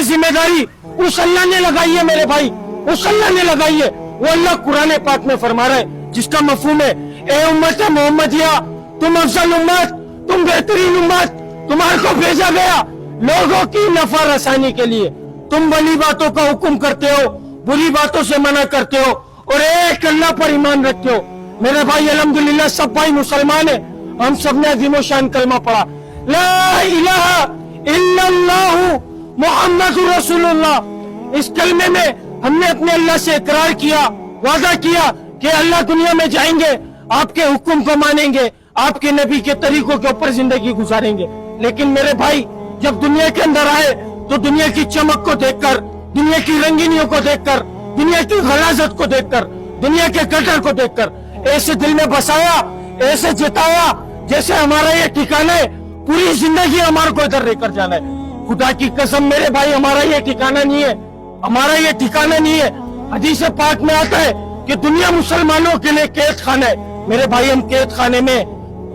ذمہ داری اس اللہ نے لگائی ہے میرے بھائی, اس اللہ نے لگائی ہے. وہ اللہ قرآن پاک میں فرما رہا ہے جس کا مفہوم ہے اے امت محمدیہ, تم افضل امت, تم بہترین امت, تمہارے کو بھیجا گیا لوگوں کی نفع رسانی کے لیے. تم بڑی باتوں کا حکم کرتے ہو, بری باتوں سے منع کرتے ہو, اور ایک اللہ پر ایمان رکھتے ہو. میرے بھائی الحمدللہ سب بھائی مسلمان ہیں, ہم سب نے عظیم و شان کلمہ پڑھا لا الہ الا اللہ محمد رسول اللہ. اس کلمے میں ہم نے اپنے اللہ سے اقرار کیا, وعدہ کیا کہ اللہ دنیا میں جائیں گے, آپ کے حکم کو مانیں گے, آپ کے نبی کے طریقوں کے اوپر زندگی گزاریں گے. لیکن میرے بھائی جب دنیا کے اندر آئے تو دنیا کی چمک کو دیکھ کر, دنیا کی رنگینیوں کو دیکھ کر, دنیا کی غلاظت کو دیکھ کر, دنیا کے کٹر کو دیکھ کر ایسے دل میں بسایا, ایسے جتایا جیسے ہمارا یہ ٹھکانہ ہے, پوری زندگی ہمارے کو ادھر لے کر جانا ہے. خدا کی قسم میرے بھائی ہمارا یہ ٹھکانہ نہیں ہے, ہمارا یہ ٹھکانہ نہیں ہے. حدیث پاک میں آتا ہے کہ دنیا مسلمانوں کے لیے قید خانہ ہے. میرے بھائی ہم قید خانے میں,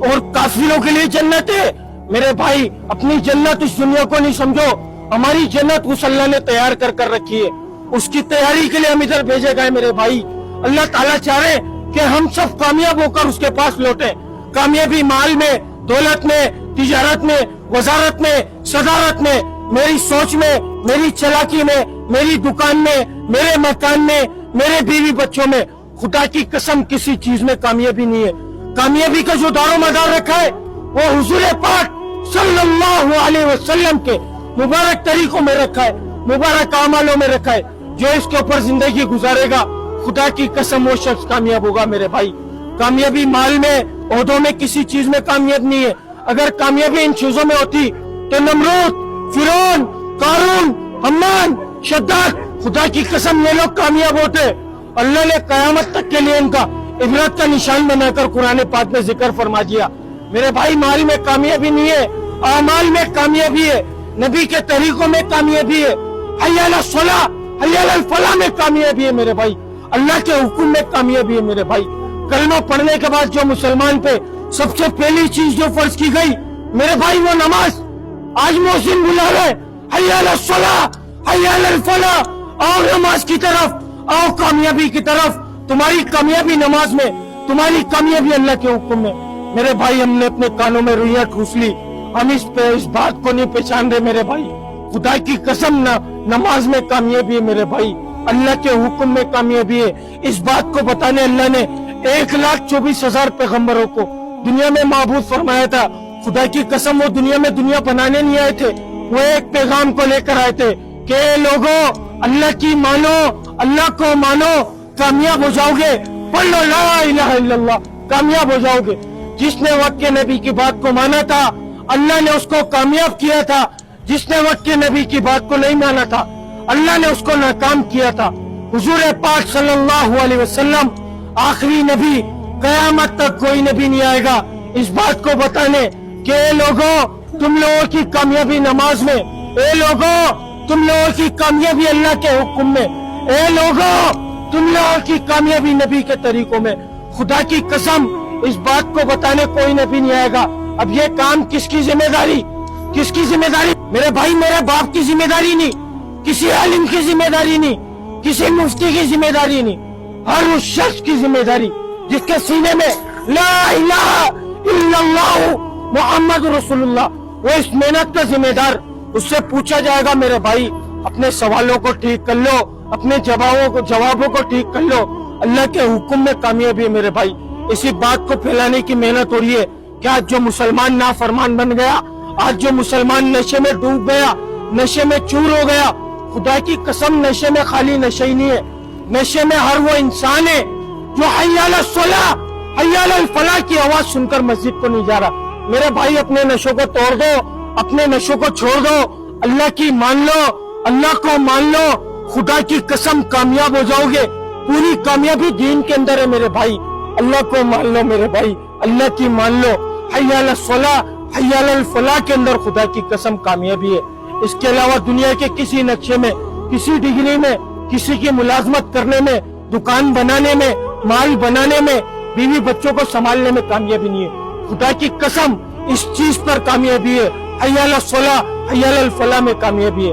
اور کافروں کے لیے جنت ہے. میرے بھائی اپنی جنت اس دنیا کو نہیں سمجھو, ہماری جنت اس اللہ نے تیار کر کر رکھی ہے, اس کی تیاری کے لیے ہم ادھر بھیجے گئے. میرے بھائی اللہ تعالیٰ چاہ رہے کہ ہم سب کامیاب ہو کر اس کے پاس لوٹیں. کامیابی مال میں, دولت میں, تجارت میں, وزارت میں, صدارت میں, میری سوچ میں, میری چلاکی میں, میری دکان میں, میرے مکان میں, میرے بیوی بچوں میں. خدا کی قسم کسی چیز میں کامیابی نہیں ہے. کامیابی کا جو دار و مدار رکھا ہے وہ حضور پاک صلی اللہ علیہ وسلم کے مبارک طریقوں میں رکھا ہے, مبارک اعمالوں میں رکھا ہے. جو اس کے اوپر زندگی گزارے گا خدا کی قسم وہ شخص کامیاب ہوگا. میرے بھائی کامیابی مال میں, عہدوں میں, کسی چیز میں کامیاب نہیں ہے. اگر کامیابی ان چیزوں میں ہوتی تو نمرود, فرعون, قارون, حمان, شداد, خدا کی قسم یہ لوگ کامیاب ہوتے. اللہ نے قیامت تک کے لیے ان کا عبرت کا نشان بنا کر قرآن پاک میں ذکر فرما دیا. میرے بھائی مال میں کامیابی نہیں ہے, اعمال میں کامیابی ہے, نبی کے طریقوں میں کامیابی ہے, حی علی الصلاۃ, حی علی الفلاح میں کامیابی ہے. میرے بھائی اللہ کے حکم میں کامیابی ہے. میرے بھائی کلمہ پڑھنے کے بعد جو مسلمان پہ سب سے پہلی چیز جو فرض کی گئی میرے بھائی وہ نماز. آج محسن بلا رہے حی علی الصلاۃ, حی علی الفلاح, آؤ نماز کی طرف, آؤ کامیابی کی طرف. تمہاری کامیابی نماز میں, تمہاری کامیابی اللہ کے حکم میں. میرے بھائی ہم نے اپنے کانوں میں روئیاں ٹھوس لی, ہم اس بات کو نہیں پہچان رہے. میرے بھائی خدا کی قسم نماز میں کامیابی ہے. میرے بھائی اللہ کے حکم میں کامیابی ہے. اس بات کو بتانے اللہ نے 1,24,000 پیغمبروں کو دنیا میں معبود فرمایا تھا. خدا کی قسم وہ دنیا بنانے نہیں آئے تھے, وہ ایک پیغام کو لے کر آئے تھے کہ لوگوں اللہ کی مانو, اللہ کو مانو, کامیاب ہو جاؤ گے. پڑھ لو لا الہ الا اللہ, کامیاب ہو جاؤ گے. جس نے وقت کے نبی کی بات کو مانا تھا اللہ نے اس کو کامیاب کیا تھا. جس نے وقت کے نبی کی بات کو نہیں مانا تھا اللہ نے اس کو ناکام کیا تھا. حضور پاک صلی اللہ علیہ وسلم آخری نبی, قیامت تک کوئی نبی نہیں آئے گا اس بات کو بتانے کہ اے لوگوں تم لوگوں کی کامیابی نماز میں, اے لوگوں تم لوگوں کی کامیابی اللہ کے حکم میں, اے لوگوں تم لوگوں کی کامیابی نبی کے طریقوں میں. خدا کی قسم اس بات کو بتانے کوئی نبی نہیں آئے گا. اب یہ کام کس کی ذمہ داری, کس کی ذمہ داری؟ میرے بھائی میرے باپ کی ذمہ داری نہیں, کسی عالم کی ذمہ داری نہیں, کسی مفتی کی ذمہ داری نہیں, ہر اس شخص کی ذمہ داری جس کے سینے میں لا الہ الا اللہ محمد رسول اللہ, وہ اس محنت کا ذمہ دار. اس سے پوچھا جائے گا میرے بھائی اپنے سوالوں کو ٹھیک کر لو, اپنے جوابوں کو ٹھیک کر لو. اللہ کے حکم میں کامیابی ہے. میرے بھائی اسی بات کو پھیلانے کی محنت ہو رہی ہے کہ آج جو مسلمان نافرمان بن گیا, آج جو مسلمان نشے میں ڈوب گیا, نشے میں چور ہو گیا. خدا کی قسم نشے میں خالی نشے ہی نہیں ہے, نشے میں ہر وہ انسان ہے جو حی علی الصلاۃ, حی علی الفلاح کی آواز سن کر مسجد کو نہیں جا رہا. میرے بھائی اپنے نشوں کو توڑ دو, اپنے نشوں کو چھوڑ دو, اللہ کی مان لو, اللہ کو مان لو. خدا کی قسم کامیاب ہو جاؤ گے. پوری کامیابی دین کے اندر ہے میرے بھائی. اللہ کو مان لو میرے بھائی, اللہ کی مان لو. حی علی الصلاۃ, حی علی الفلاح کے اندر خدا کی قسم کامیابی ہے. اس کے علاوہ دنیا کے کسی نقشے میں, کسی ڈگری میں, کسی کی ملازمت کرنے میں, دکان بنانے میں, مال بنانے میں, بیوی بچوں کو سنبھالنے میں کامیابی نہیں ہے. خدا کی قسم اس چیز پر کامیابی ہے. حی علی الصلاۃ, حی علی الفلاح میں کامیابی ہے.